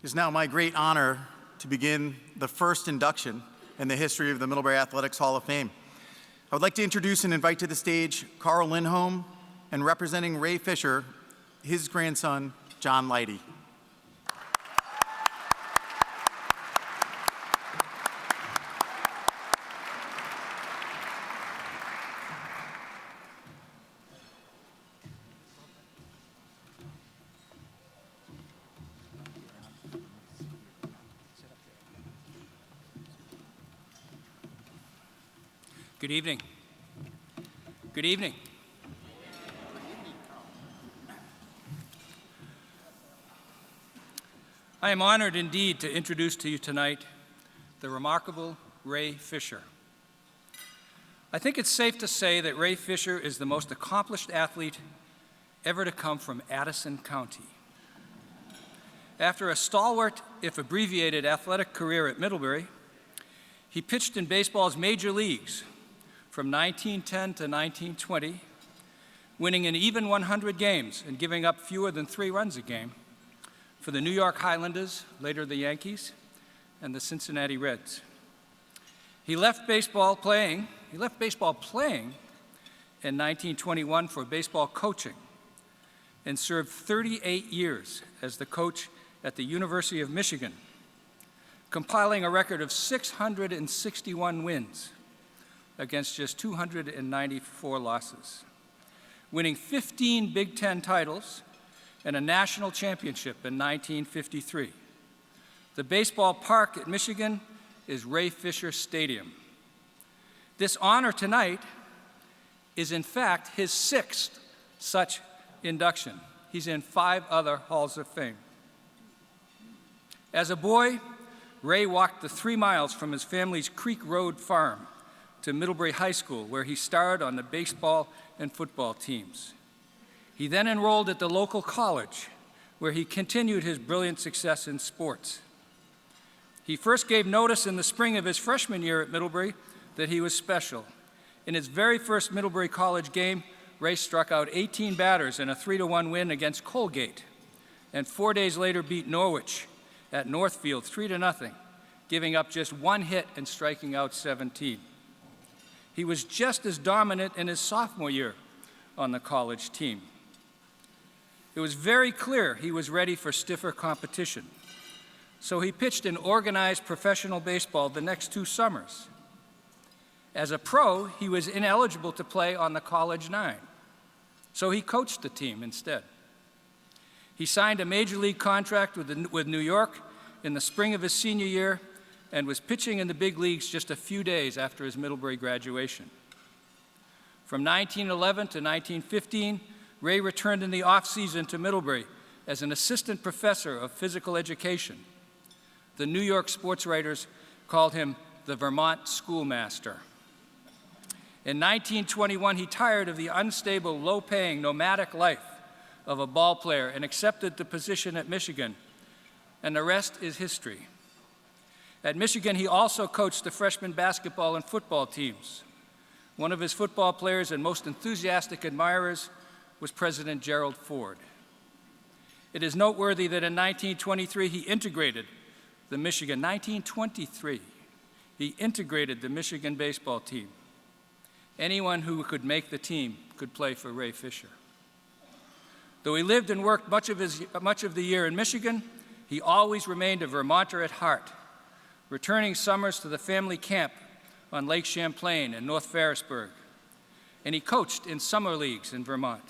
It is now my great honor to begin the first induction in the history of the Middlebury Athletics Hall of Fame. I would like to introduce and invite to the stage Carl Lindholm, and representing Ray Fisher, his grandson, John Leidy. Good evening. Good evening. I am honored indeed to introduce to you tonight the remarkable Ray Fisher. I think it's safe to say that Ray Fisher is the most accomplished athlete ever to come from Addison County. After a stalwart, if abbreviated, athletic career at Middlebury, he pitched in baseball's major leagues from 1910 to 1920, winning an even 100 games and giving up fewer than 3 runs a game for the New York Highlanders, later the Yankees, and the Cincinnati Reds. He left baseball playing in 1921 for baseball coaching and served 38 years as the coach at the University of Michigan, compiling a record of 661 wins against just 294 losses, winning 15 Big Ten titles and a national championship in 1953. The baseball park at Michigan is Ray Fisher Stadium. This honor tonight is in fact his 6th such induction. He's in 5 other halls of fame. As a boy, Ray walked the 3 miles from his family's Creek Road farm to Middlebury High School, where he starred on the baseball and football teams. He then enrolled at the local college, where he continued his brilliant success in sports. He first gave notice in the spring of his freshman year at Middlebury that he was special. In his very first Middlebury College game, Ray struck out 18 batters in a 3-1 win against Colgate, and 4 days later beat Norwich at Northfield 3-0, giving up just 1 hit and striking out 17. He was just as dominant in his sophomore year on the college team. It was very clear he was ready for stiffer competition, so he pitched in organized professional baseball the next 2 summers. As a pro, he was ineligible to play on the college 9, so he coached the team instead. He signed a major league contract with New York in the spring of his senior year and was pitching in the big leagues just a few days after his Middlebury graduation. From 1911 to 1915, Ray returned in the off-season to Middlebury as an assistant professor of physical education. The New York sports writers called him the Vermont schoolmaster. In 1921, he tired of the unstable, low-paying, nomadic life of a ball player and accepted the position at Michigan, and the rest is history. At Michigan, he also coached the freshman basketball and football teams. One of his football players and most enthusiastic admirers was President Gerald Ford. It is noteworthy that in 1923, he integrated the Michigan baseball team. Anyone who could make the team could play for Ray Fisher. Though he lived and worked much of the year in Michigan, he always remained a Vermonter at heart, returning summers to the family camp on Lake Champlain and North Ferrisburgh, and he coached in summer leagues in Vermont.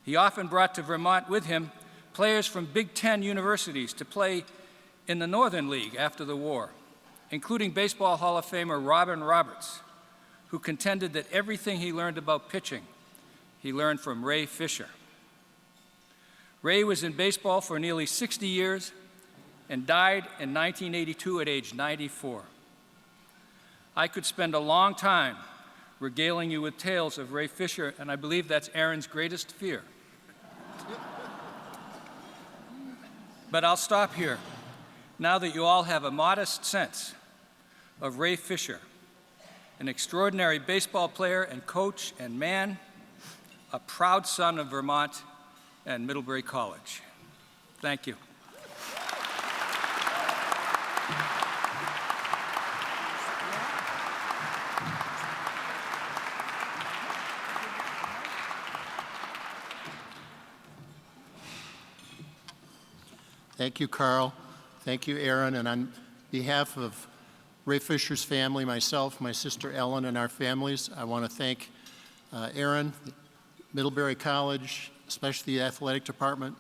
He often brought to Vermont with him players from Big Ten universities to play in the Northern League after the war, including Baseball Hall of Famer Robin Roberts, who contended that everything he learned about pitching, he learned from Ray Fisher. Ray was in baseball for nearly 60 years and died in 1982 at age 94. I could spend a long time regaling you with tales of Ray Fisher, and I believe that's Aaron's greatest fear. But I'll stop here, now that you all have a modest sense of Ray Fisher, an extraordinary baseball player and coach and man, a proud son of Vermont and Middlebury College. Thank you. Thank you, Carl. Thank you, Aaron. And on behalf of Ray Fisher's family, myself, my sister Ellen, and our families, I want to thank Aaron, Middlebury College, especially the athletic department.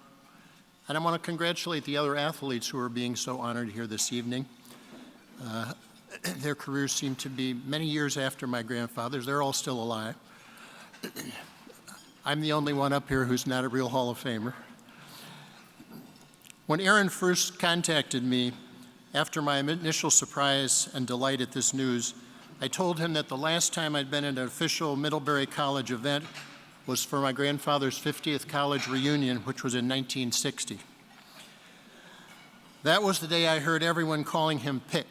And I want to congratulate the other athletes who are being so honored here this evening. Their careers seem to be many years after my grandfather's. They're all still alive. I'm the only one up here who's not a real Hall of Famer. When Aaron first contacted me, after my initial surprise and delight at this news, I told him that the last time I'd been at an official Middlebury College event was for my grandfather's 50th college reunion, which was in 1960. That was the day I heard everyone calling him Pick.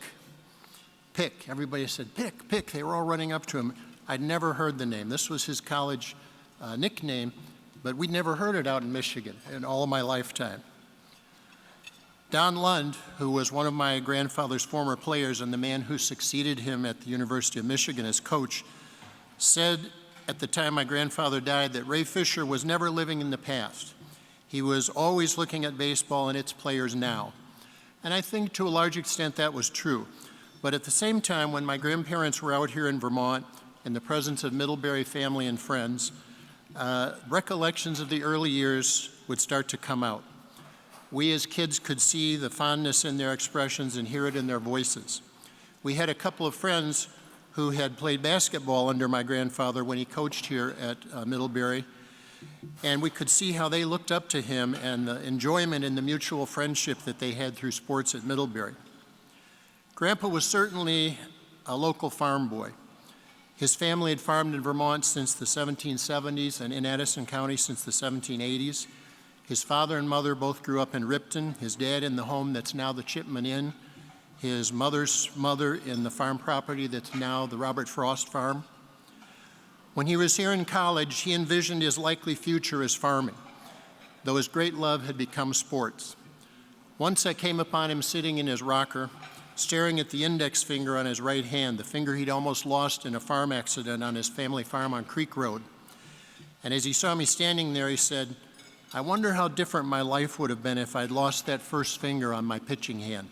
Pick. Everybody said, Pick, Pick. They were all running up to him. I'd never heard the name. This was his college nickname, but we'd never heard it out in Michigan in all of my lifetime. Don Lund, who was one of my grandfather's former players and the man who succeeded him at the University of Michigan as coach, said at the time my grandfather died that Ray Fisher was never living in the past. He was always looking at baseball and its players now. And I think to a large extent that was true. But at the same time, when my grandparents were out here in Vermont in the presence of Middlebury family and friends, recollections of the early years would start to come out. We as kids could see the fondness in their expressions and hear it in their voices. We had a couple of friends who had played basketball under my grandfather when he coached here at Middlebury, and we could see how they looked up to him and the enjoyment and the mutual friendship that they had through sports at Middlebury. Grandpa was certainly a local farm boy. His family had farmed in Vermont since the 1770s and in Addison County since the 1780s. His father and mother both grew up in Ripton, his dad in the home that's now the Chipman Inn, his mother's mother in the farm property that's now the Robert Frost Farm. When he was here in college, he envisioned his likely future as farming, though his great love had become sports. Once I came upon him sitting in his rocker, staring at the index finger on his right hand, the finger he'd almost lost in a farm accident on his family farm on Creek Road. And as he saw me standing there, he said, I wonder how different my life would have been if I'd lost that first finger on my pitching hand.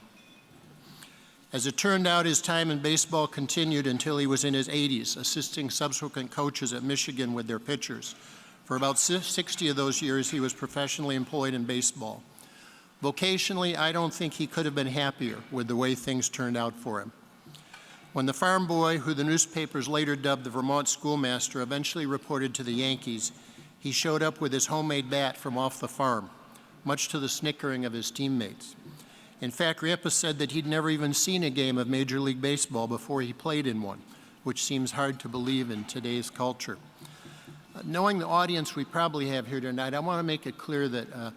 As it turned out, his time in baseball continued until he was in his 80s, assisting subsequent coaches at Michigan with their pitchers. For about 60 of those years, he was professionally employed in baseball. Vocationally, I don't think he could have been happier with the way things turned out for him. When the farm boy, who the newspapers later dubbed the Vermont schoolmaster, eventually reported to the Yankees, he showed up with his homemade bat from off the farm, much to the snickering of his teammates. In fact, Grandpa said that he'd never even seen a game of Major League Baseball before he played in one, which seems hard to believe in today's culture. Knowing the audience we probably have here tonight, I want to make it clear that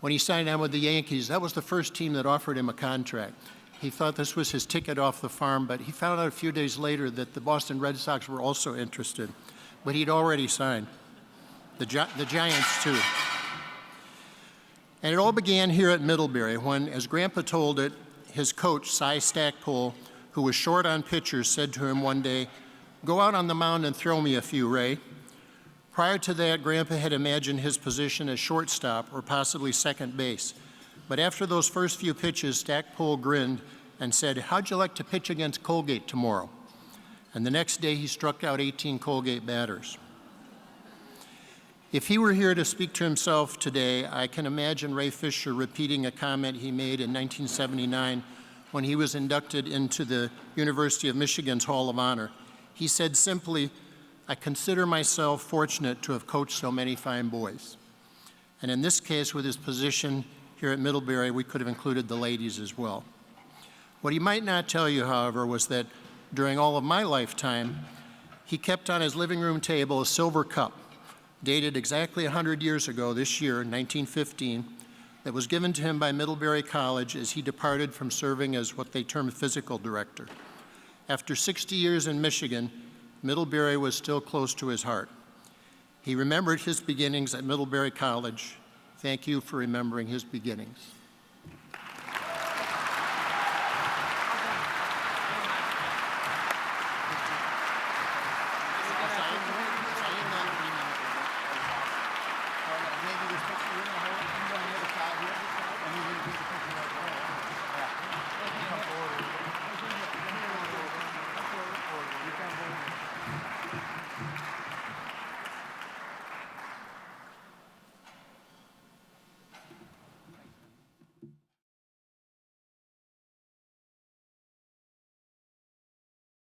when he signed on with the Yankees, that was the first team that offered him a contract. He thought this was his ticket off the farm, but he found out a few days later that the Boston Red Sox were also interested, but he'd already signed. The Giants, too. And it all began here at Middlebury when, as Grandpa told it, his coach, Cy Stackpole, who was short on pitchers, said to him one day, go out on the mound and throw me a few, Ray. Prior to that, Grandpa had imagined his position as shortstop or possibly second base. But after those first few pitches, Stackpole grinned and said, how'd you like to pitch against Colgate tomorrow? And the next day, he struck out 18 Colgate batters. If he were here to speak to himself today, I can imagine Ray Fisher repeating a comment he made in 1979 when he was inducted into the University of Michigan's Hall of Honor. He said simply, I consider myself fortunate to have coached so many fine boys. And in this case, with his position here at Middlebury, we could have included the ladies as well. What he might not tell you, however, was that during all of my lifetime, he kept on his living room table a silver cup dated exactly 100 years ago this year, 1915, that was given to him by Middlebury College as he departed from serving as what they termed physical director. After 60 years in Michigan, Middlebury was still close to his heart. He remembered his beginnings at Middlebury College. Thank you for remembering his beginnings.